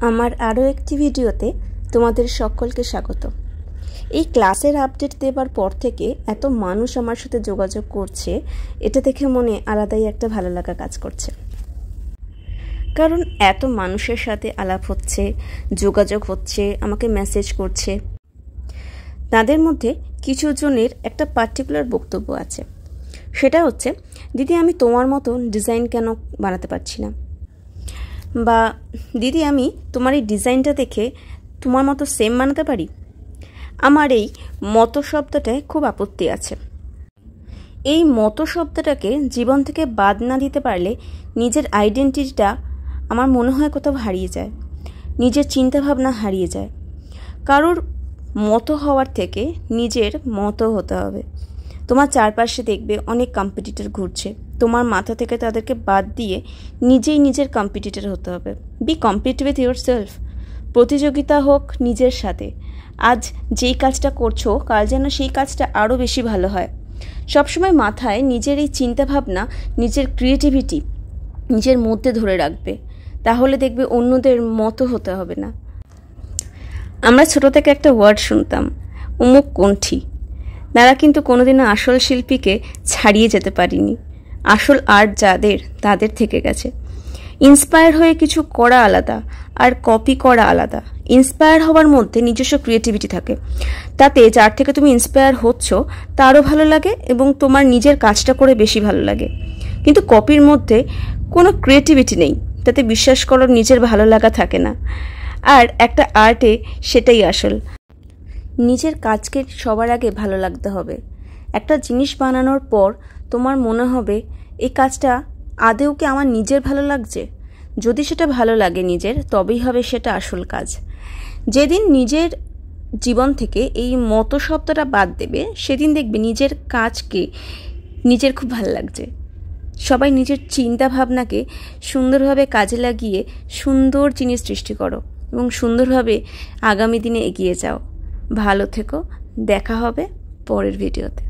আমার আরও একটি ভিডিওতে তোমাদের সকলকে স্বাগত। এই ক্লাসের আপডেট দেবার পর থেকে এত মানুষ আমার সাথে যোগাযোগ করছে, এটা দেখে মনে আলাদাই একটা ভালো লাগা কাজ করছে। কারণ এত মানুষের সাথে আলাপ হচ্ছে, যোগাযোগ হচ্ছে, আমাকে মেসেজ করছে। তাদের মধ্যে কিছু জনের একটা পার্টিকুলার বক্তব্য আছে, সেটা হচ্ছে, দিদি আমি তোমার মতো ডিজাইন কেন বানাতে পারছি না, বা দিদি আমি তোমার এই ডিজাইনটা দেখে তোমার মতো সেম বানাতে পারি। আমার এই মতো শব্দটায় খুব আপত্তি আছে। এই মতো শব্দটাকে জীবন থেকে বাদ না দিতে পারলে নিজের আইডেন্টিটিটা আমার মনে হয় কোথাও হারিয়ে যায়, নিজের চিন্তাভাবনা হারিয়ে যায়। কারোর মতো হওয়ার থেকে নিজের মতো হতে হবে। তোমার চারপাশে দেখবে অনেক কম্পিটিটর ঘুরছে, তোমার মাথা থেকে তাদেরকে বাদ দিয়ে নিজেই নিজের কম্পিটিটর হতে হবে। Be compete with yourself. প্রতিযোগিতা হোক নিজের সাথে। আজ যেই কাজটা করছো কাল যেন সেই কাজটা আরও বেশি ভালো হয়। সবসময় মাথায় নিজের এই চিন্তাভাবনা, নিজের ক্রিয়েটিভিটি নিজের মধ্যে ধরে রাখবে, তাহলে দেখবে অন্যদের মতো হতে হবে না। আমরা ছোটো থেকে একটা ওয়ার্ড শুনতাম, উমুক কণ্ঠী। তারা কিন্তু কোনোদিনও আসল শিল্পীকে ছাড়িয়ে যেতে পারিনি। আসল আর্ট যাদের, তাদের থেকে গেছে। ইন্সপায়ার হয়ে কিছু করা আলাদা আর কপি করা আলাদা। ইন্সপায়ার হওয়ার মধ্যে নিজস্ব ক্রিয়েটিভিটি থাকে, তাতে যার থেকে তুমি ইন্সপায়ার হচ্ছ তারও ভালো লাগে এবং তোমার নিজের কাজটা করে বেশি ভালো লাগে। কিন্তু কপির মধ্যে কোনো ক্রিয়েটিভিটি নেই, তাতে বিশ্বাস করো নিজের ভালো লাগা থাকে না। আর একটা আর্টে সেটাই আসল। নিজের কাজকে সবার আগে ভালো লাগতে হবে। একটা জিনিস বানানোর পর তোমার মনে হবে এই কাজটা আদেও কি আমার নিজের ভালো লাগছে। যদি সেটা ভালো লাগে নিজের, তবেই হবে সেটা আসল কাজ। যেদিন নিজের জীবন থেকে এই মতো শব্দটা বাদ দেবে, সেদিন দেখবে নিজের কাজকে নিজের খুব ভালো লাগছে। সবাই নিজের চিন্তা ভাবনাকে সুন্দরভাবে কাজে লাগিয়ে সুন্দর জিনিস সৃষ্টি করো এবং সুন্দরভাবে আগামী দিনে এগিয়ে যাও। ভালো থেকো, দেখা হবে পরের ভিডিওতে।